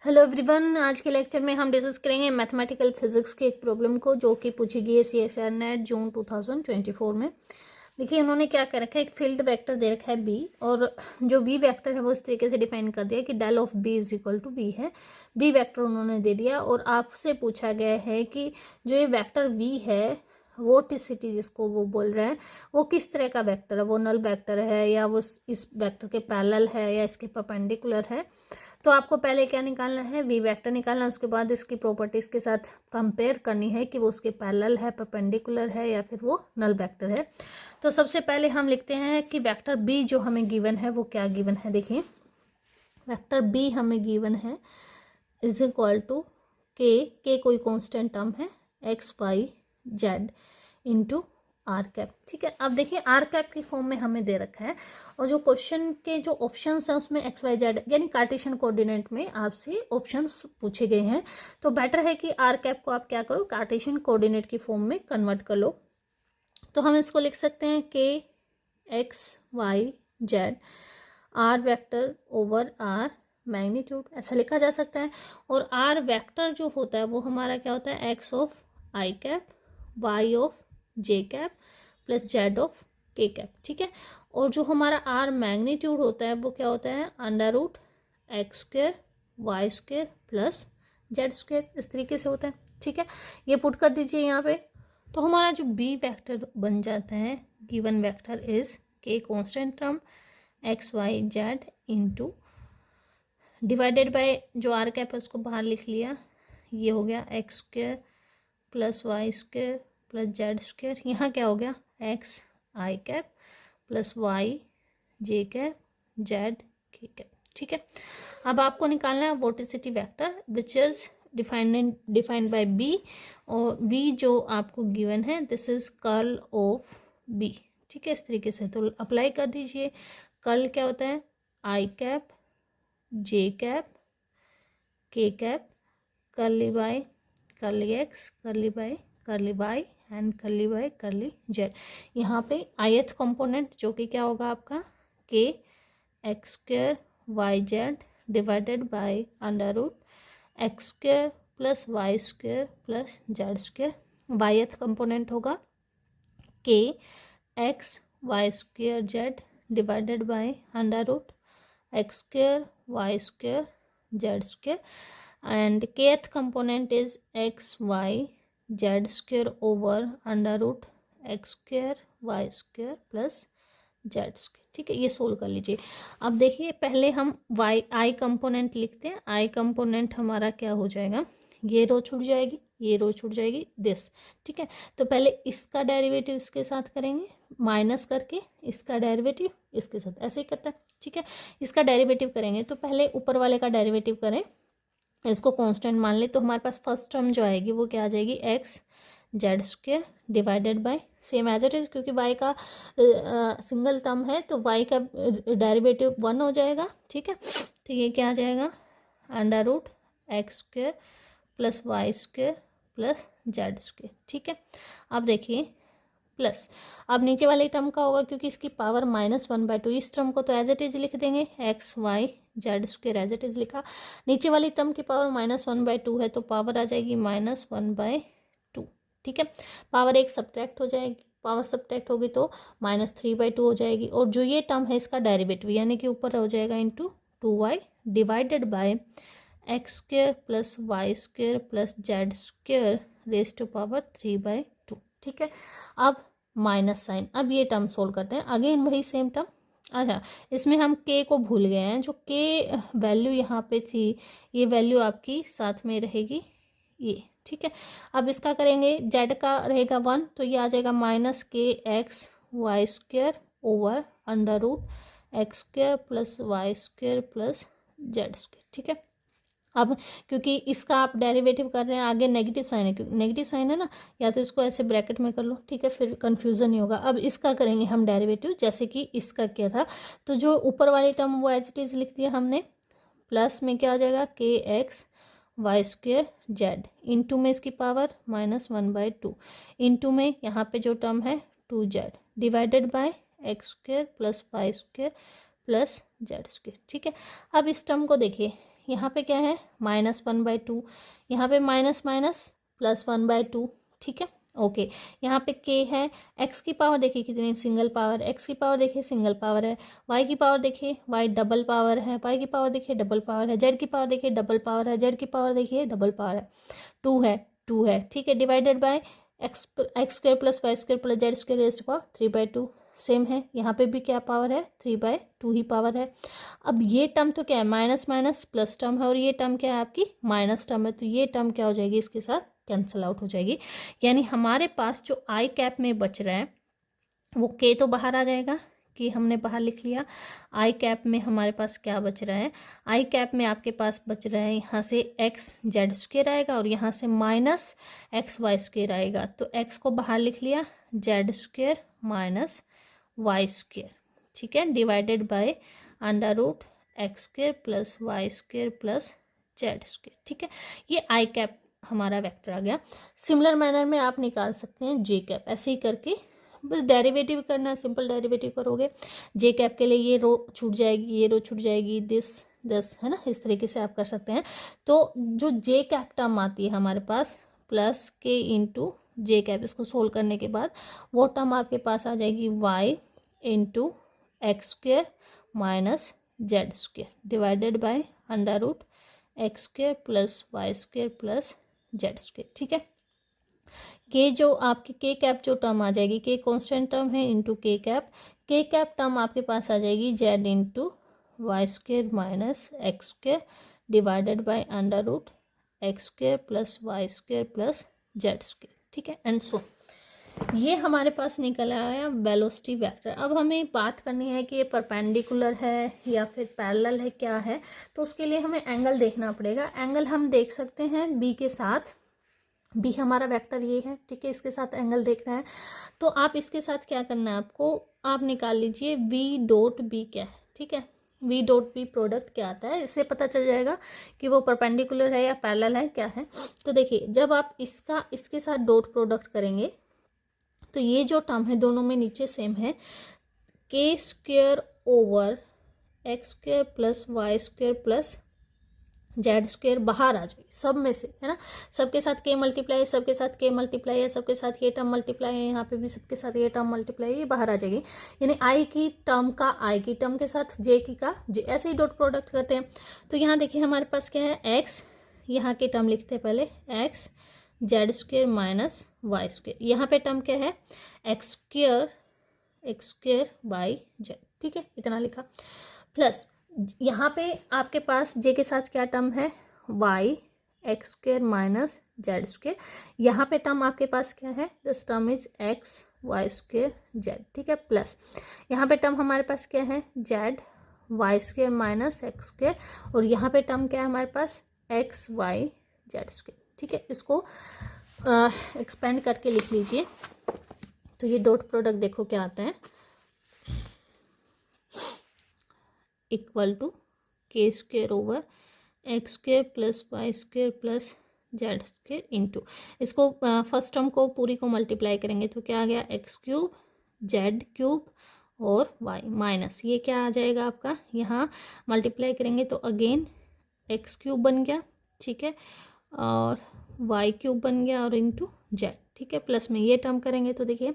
Hello everyone, आज के lecture में हम डिस्कस करेंगे मैथमेटिकल फिजिक्स के एक प्रॉब्लम को जो कि पूछी गई है CSIR नेट जून 2024 में। देखिए उन्होंने क्या कर रखा है, एक फील्ड वेक्टर दे रखा है बी, और जो वी वेक्टर है वो इस तरीके से डिफाइन कर दिया कि del of B is equal to V है। बी वेक्टर उन्होंने दे दिया और आपसे पूछा गया है कि जो ये वेक्टर वी है वोर्टिसिटी जिसको वो बोल रहे हैं वो किस तरह का वेक्टर है, वो नल वेक्टर है या वो इस वेक्टर के पैरेलल है या इसके परपेंडिकुलर है। तो आपको पहले क्या निकालना है, वी वेक्टर निकालना है, उसके बाद इसकी प्रॉपर्टीज के साथ कंपेयर करनी है कि वो उसके पैरेलल है, परपेंडिकुलर है या फिर वो नल वेक्टर है। तो सबसे पहले हम लिखते हैं कि वेक्टर बी जो हमें गिवन है वो क्या गिवन है। देखिए वेक्टर बी हमें गिवन है इज इक्वल टू के कोई कांस्टेंट टर्म है x y z into r cap. ठीक है, अब देखिए आर कैप की फॉर्म में हमें दे रखा है और जो क्वेश्चन के जो ऑप्शंस हैं उसमें एक्स वाई जेड यानी कार्टेशियन कोऑर्डिनेट में आपसे ऑप्शंस पूछे गए हैं। तो बेटर है कि आर कैप को आप क्या करो, कार्टेशियन कोऑर्डिनेट की फॉर्म में कन्वर्ट कर लो। तो हम इसको लिख सकते हैं के x y z r vector over r magnitude, ऐसा लिखा जा सकता है। और आर वेक्टर जो होता है वो हमारा क्या होता है, x of i cap y of j cap plus z of k cap. ठीक है, और जो हमारा आर मैग्नीट्यूड होता है वो क्या होता है, under root x square y square plus z square, इस तरीके से होता है। ठीक है, ये पुट कर दीजिए यहाँ पे। तो हमारा जो बी वेक्टर बन जाता है, given vector is k constant term x y z into divided by जो आर कैप है उसको बाहर लिख लिया, ये हो गया x square plus y square plus z square. यहाँ क्या हो गया, x i cap plus y j cap z k cap. ठीक है, अब आपको निकालना है vorticity vector which is defined by B, और बी जो आपको गिवन है this is curl of B. ठीक है, इस तरीके से तो अप्लाई कर दीजिए। कर्ल क्या होता है, i cap j cap k cap curly by curly x curly by curly y and curly by curly z. यहाँ पे ith कंपोनेंट जो कि क्या होगा आपका k x square y z divided by under root x square plus y square plus z square. ith component होगा k x y square z divided by under root x square y square z square, and kth component is x y z square over under root x square y square plus z square। ठीक है, ये solve कर लीजिए। अब देखिए पहले हम y i component लिखते हैं। i कंपोनेंट हमारा क्या हो जाएगा, ये रो छूट जाएगी, ये रो छूट जाएगी दिस। ठीक है, तो पहले इसका डेरिवेटिव इसके साथ करेंगे माइनस करके इसका डेरिवेटिव इसके साथ, ऐसे ही करता है। ठीक है, इसका डेरिवेटिव करेंगे तो पहले ऊपर वाले का डेरिवेटिव करें, इसको कांस्टेंट मान ले तो हमारे पास फर्स्ट टर्म जो आएगी वो क्या आ जाएगी, x z square divided by same as it is, क्योंकि वाई का सिंगल टर्म है तो वाई का डेरिवेटिव 1 हो जाएगा। ठीक है, तो ये क्या आ जाएगा, under root x square plus y square plus z square. ठीक है, अब देखिए प्लस, अब नीचे वाले टर्म का होगा क्योंकि इसकी पावर -1/2, इस टर्म को तो एज इट इज लिख देंगे, x y z square as it is लिखा। नीचे वाली टर्म की पावर -1/2 है तो पावर आ जाएगी -1/2। ठीक है, पावर एक सब्ट्रैक्ट हो जाएगी, पावर सब्ट्रैक्ट होगी तो -3/2 हो जाएगी। और जो ये टर्म है इसका डेरिवेटिव यानी कि ऊपर हो जाएगा into 2y divided by x square plus y square plus z square raise to power 3/2। ठीक है, अब माइनस साइन, अब ये टर्म सोल्व करते हैं, अगेन वही सेम टर्म। अच्छा, इसमें हम k को भूल गए हैं, जो k वैल्यू यहाँ पे थी ये वैल्यू आपकी साथ में रहेगी ये। ठीक है, अब इसका करेंगे, z का रहेगा 1 तो ये आ जाएगा minus k x y square over under root x square plus y square plus z square. ठीक है, अब क्योंकि इसका आप डेरिवेटिव कर रहे हैं, आगे नेगेटिव साइन है, क्योंकि नेगेटिव साइन है ना, या तो इसको ऐसे ब्रैकेट में कर लो। ठीक है, फिर कंफ्यूजन नहीं होगा। अब इसका करेंगे हम डेरिवेटिव जैसे कि इसका क्या था, तो जो ऊपर वाली टर्म वो एज इट इज लिख दिया हमने, प्लस में क्या आ जाएगा k x y square z, into में इसकी पावर -1/2, इंटू में यहाँ पे जो टर्म है 2z divided by x square plus y square plus z square. ठीक है, अब इस टर्म को देखिए, यहाँ पे क्या है -1/2, यहाँ पे माइनस माइनस +1/2, ठीक है। ओके, यहाँ पे k है, x की पावर देखिए कितनी सिंगल पावर, x की पावर देखिए सिंगल पावर है, y की पावर देखिए y डबल पावर है, y की पावर देखिए डबल पावर है, z की पावर देखिए डबल पावर है, z की पावर देखिए डबल पावर है, 2 है, ठीक है। Divided by x² + y² + z² raised to power 3/2, same है, यहाँ पे भी क्या पावर है 3/2 ही पावर है। अब ये टर्म तो क्या है माइनस माइनस प्लस टर्म है, और ये टर्म क्या है आपकी माइनस टर्म है, तो ये टर्म क्या हो जाएगी इसके साथ कैंसिल आउट हो जाएगी। यानी हमारे पास जो आई कैप में बच रहा है वो के तो बाहर आ जाएगा, कि हमने बाहर लिख लिया। आई कैप में हमारे पास क्या बच रहा है, आई कैप में आपके पास बच रहा है यहाँ से x(z)² आएगा और यहाँ से -(x)(y)² आएगा, तो x को बाहर लिख लिया, z² - y², ठीक है, divided by √x² + y² + z², ठीक है। ये आई कैप हमारा वेक्टर आ गया। सिमिलर मैनर में आप निकाल सकते हैं जे कैप, ऐसे ही करके बस डेरिवेटिव करना है, सिंपल डेरिवेटिव करोगे। जे कैप के लिए ये रो छूट जाएगी, ये रो छूट जाएगी, दिस है ना, इस तरीके से आप कर सकते हैं। तो जो जे कैप टर्म आती है हमारे पास प्लस के इंटू जे कैप, इसको सोल्व करने के बाद वो टर्म आपके पास आ जाएगी y into x² - z² divided by √x² + y² + z², ठीक है। के जो आपकी के कैप जो टर्म आ जाएगी, के कांस्टेंट टर्म है इंटू के कैप टर्म आपके पास आ जाएगी z into y² - x² divided by √x² + y² + z², ठीक है। एंड सो ये हमारे पास निकल आया वेलोसिटी वेक्टर। अब हमें बात करनी है कि ये परपेंडिकुलर है या फिर पैरेलल है, क्या है, तो उसके लिए हमें एंगल देखना पड़ेगा। एंगल हम देख सकते हैं बी के साथ, बी हमारा वेक्टर ये है, ठीक है, इसके साथ एंगल देखना है। तो आप इसके साथ क्या करना है आपको, आप निकाल लीजिए v.b क्या है, ठीक है, v.b प्रोडक्ट क्या आता है, इससे पता चल जाएगा कि वो परपेंडिकुलर है या पैरेलल है, क्या है। तो देखिए जब आप इसके साथ डॉट प्रोडक्ट करेंगे तो ये जो टर्म है दोनों में नीचे सेम है, k² over x² + y² + z² बाहर आ जाएगी सब में से, है ना। सबके साथ k मल्टीप्लाई, सबके साथ k मल्टीप्लाई है, सबके साथ ये टर्म मल्टीप्लाई है, यहाँ पे भी सबके साथ ये टर्म मल्टीप्लाई है, ये बाहर आ जाएगी। यानी आई की टर्म का आई की टर्म के साथ जे की का जे, ऐसे ही डॉट प्रोडक्ट करते हैं। तो यहाँ देखिए हमारे पास क्या है x, यहाँ के टर्म लिखते हैं पहले x z² - y², यहाँ पे टर्म क्या है x² by z, ठीक है, इतना लिखा। प्लस यहाँ पे आपके पास जे के साथ क्या टर्म है y x² - z², यहाँ पे टर्म आपके पास क्या है, this term is x y² z, ठीक है। प्लस यहाँ पे टर्म हमारे पास क्या है z y² - x², और यहाँ पे टर्म क्या है हमारे पास x y z², ठीक है। इसको एक्सपेंड करके लिख लीजिए, तो ये डॉट प्रोडक्ट देखो क्या आता है, equal to k² over x² + y² + z² into, इसको फर्स्ट टर्म को पूरी को मल्टीप्लाई करेंगे तो क्या आ गया x³ z³ और y माइनस ये क्या आ जाएगा आपका, यहाँ मल्टीप्लाई करेंगे तो अगेन x³ बन गया, ठीक है, और y³ बन गया और इंटू z, ठीक है। प्लस में ये टर्म करेंगे तो देखिए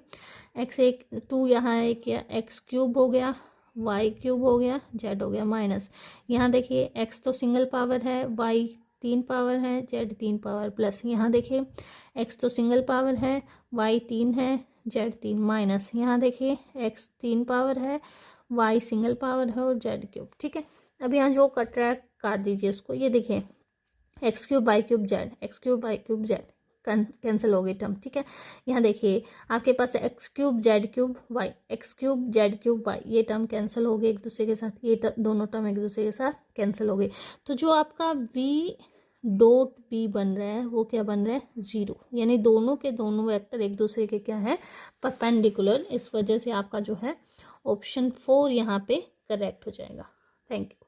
x एक 2 यहाँ एक या x³ हो गया, y³ हो गया, z हो गया, माइनस यहाँ देखिए x तो सिंगल पावर है, y 3 पावर है, z 3 पावर, प्लस यहाँ देखिए x तो सिंगल पावर है, y 3 है, z 3, माइनस यहाँ देखिए x 3 पावर है, y सिंगल पावर है और z³, ठीक है। अब यहाँ जो कट रहा है काट दीजिए इसको, ये देखिए x³ y³ z, x³ y³ z cancel हो गई टर्म, ठीक है। यहाँ देखिए आपके पास x³ z³ y, x³ z³ y, ये टर्म कैंसिल हो गई एक दूसरे के साथ, ये दोनों टर्म एक दूसरे के साथ कैंसिल हो गई। तो जो आपका v.b बन रहा है वो क्या बन रहा है 0, यानी दोनों के दोनों वेक्टर एक दूसरे के क्या है परपेंडिकुलर। इस वजह से आपका जो है ऑप्शन 4 यहाँ पे करेक्ट हो जाएगा। Thank you.